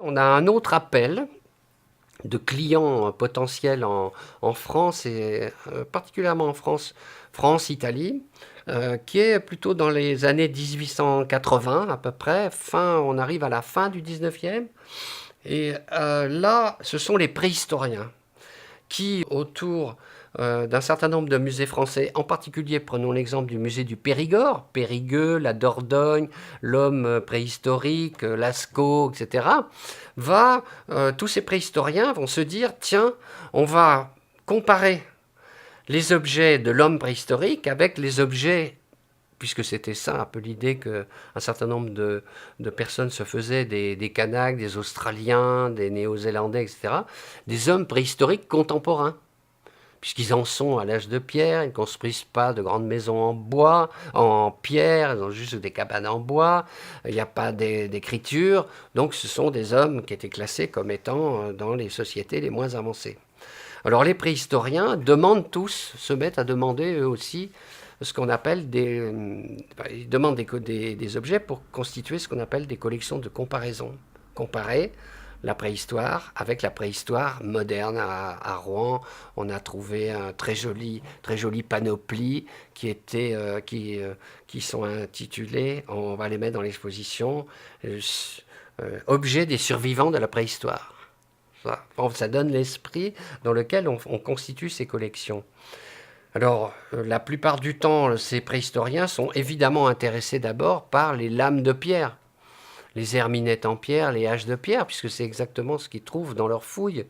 On a un autre appel de clients potentiels en France, et particulièrement en France, France-Italie, qui est plutôt dans les années 1880 à peu près. On arrive à la fin du 19e. Et là, ce sont les préhistoriens qui, autour d'un certain nombre de musées français, en particulier, prenons l'exemple du musée du Périgord, Périgueux, la Dordogne, l'homme préhistorique, Lascaux, etc., tous ces préhistoriens vont se dire, tiens, on va comparer les objets de l'homme préhistorique avec les objets, puisque c'était ça un peu l'idée qu'un certain nombre de personnes se faisaient, des Kanaks, des Australiens, des Néo-Zélandais, etc., des hommes préhistoriques contemporains. Puisqu'ils en sont à l'âge de pierre, ils ne construisent pas de grandes maisons en bois, en pierre, ils ont juste des cabanes en bois, il n'y a pas d'écriture, donc ce sont des hommes qui étaient classés comme étant dans les sociétés les moins avancées. Alors les préhistoriens demandent tous, se mettent à demander eux aussi ce qu'on appelle ils demandent des objets pour constituer ce qu'on appelle des collections de comparaison. Comparer la préhistoire avec la préhistoire moderne. À Rouen, on a trouvé un très joli panoplie qui sont intitulés, on va les mettre dans l'exposition, objets des survivants de la préhistoire. Ça donne l'esprit dans lequel on constitue ces collections. Alors, la plupart du temps, ces préhistoriens sont évidemment intéressés d'abord par les lames de pierre, les herminettes en pierre, les haches de pierre, puisque c'est exactement ce qu'ils trouvent dans leurs fouilles,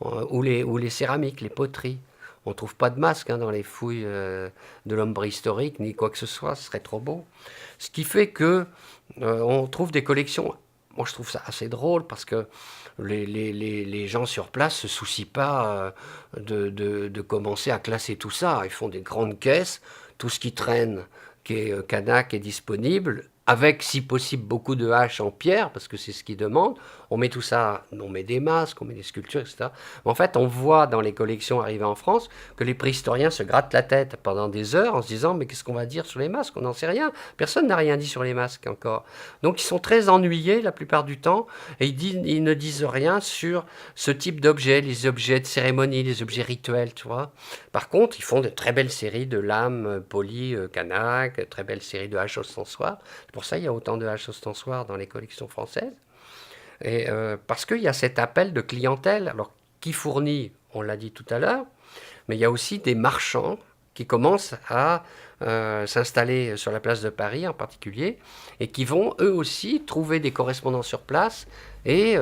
ou les céramiques, les poteries. On ne trouve pas de masque dans les fouilles de l'homme préhistorique, ni quoi que ce soit, ce serait trop beau. Ce qui fait que on trouve des collections. Moi, je trouve ça assez drôle parce que les gens sur place ne se soucient pas de commencer à classer tout ça. Ils font des grandes caisses, tout ce qui traîne, qui est Kanak, est disponible, avec, si possible, beaucoup de haches en pierre, parce que c'est ce qu'ils demandent. On met tout ça, on met des masques, on met des sculptures, etc. Mais en fait, on voit dans les collections arrivées en France que les préhistoriens se grattent la tête pendant des heures en se disant « mais qu'est-ce qu'on va dire sur les masques? On n'en sait rien. Personne n'a rien dit sur les masques encore. » Donc ils sont très ennuyés la plupart du temps, et ils ne disent rien sur ce type d'objets, les objets de cérémonie, les objets rituels, tu vois. Par contre, ils font de très belles séries de lames polies Kanak, très belles séries de haches ostensoirs. Pour ça, il y a autant de haches ostensoirs dans les collections françaises. Et parce qu'il y a cet appel de clientèle, alors qui fournit, on l'a dit tout à l'heure, mais il y a aussi des marchands qui commencent à s'installer sur la place de Paris en particulier, et qui vont eux aussi trouver des correspondants sur place et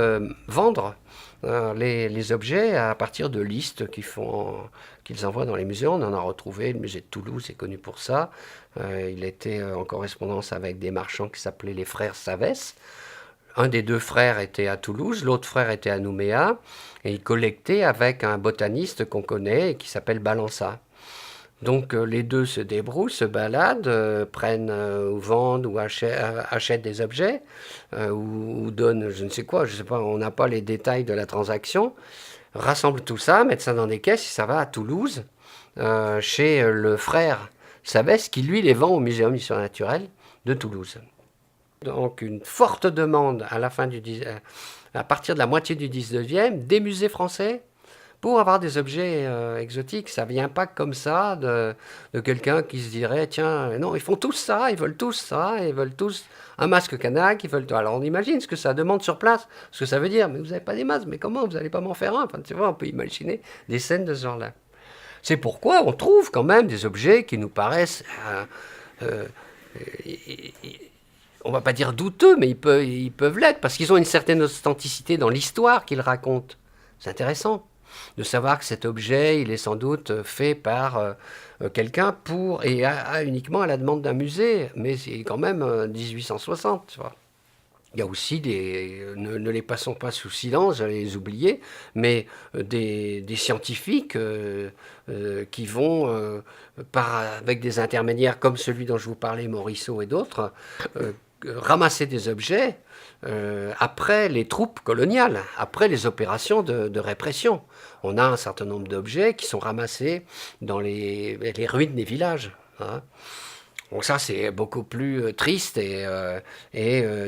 vendre les objets à partir de listes qu'ils envoient dans les musées. On en a retrouvé, le musée de Toulouse est connu pour ça. Il était en correspondance avec des marchands qui s'appelaient les frères Savès. Un des deux frères était à Toulouse, l'autre frère était à Nouméa, et il collectait avec un botaniste qu'on connaît et qui s'appelle Balança. Donc les deux se débrouillent, se baladent, prennent ou vendent ou achètent des objets, ou donnent je ne sais quoi, je sais pas, on n'a pas les détails de la transaction, rassemblent tout ça, mettent ça dans des caisses, et ça va à Toulouse, chez le frère Savès, qui lui les vend au Muséum d'histoire naturelle de Toulouse. Donc une forte demande à partir de la moitié du 19e, des musées français pour avoir des objets exotiques. Ça ne vient pas comme ça de quelqu'un qui se dirait tiens, non, ils font tous ça, ils veulent tous ça, ils veulent tous un masque Kanak, ils veulent tout. Alors on imagine ce que ça demande sur place, ce que ça veut dire, mais vous n'avez pas des masques, mais comment, vous n'allez pas m'en faire un? Enfin, tu vois, on peut imaginer des scènes de ce genre-là. C'est pourquoi on trouve quand même des objets qui nous paraissent on va pas dire douteux, mais ils peuvent l'être, parce qu'ils ont une certaine authenticité dans l'histoire qu'ils racontent. C'est intéressant de savoir que cet objet, il est sans doute fait par quelqu'un uniquement à la demande d'un musée, mais c'est quand même 1860, tu vois. Il y a aussi ne les passons pas sous silence, j'allais les oublier, mais des scientifiques qui vont, avec des intermédiaires comme celui dont je vous parlais, Morisseau et d'autres, ramasser des objets après les troupes coloniales, après les opérations de répression. On a un certain nombre d'objets qui sont ramassés dans les ruines des villages. Hein. Donc ça, c'est beaucoup plus triste et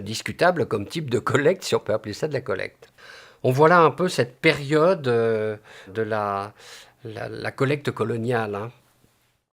discutable comme type de collecte, si on peut appeler ça de la collecte. On voit là un peu cette période de la collecte coloniale, hein.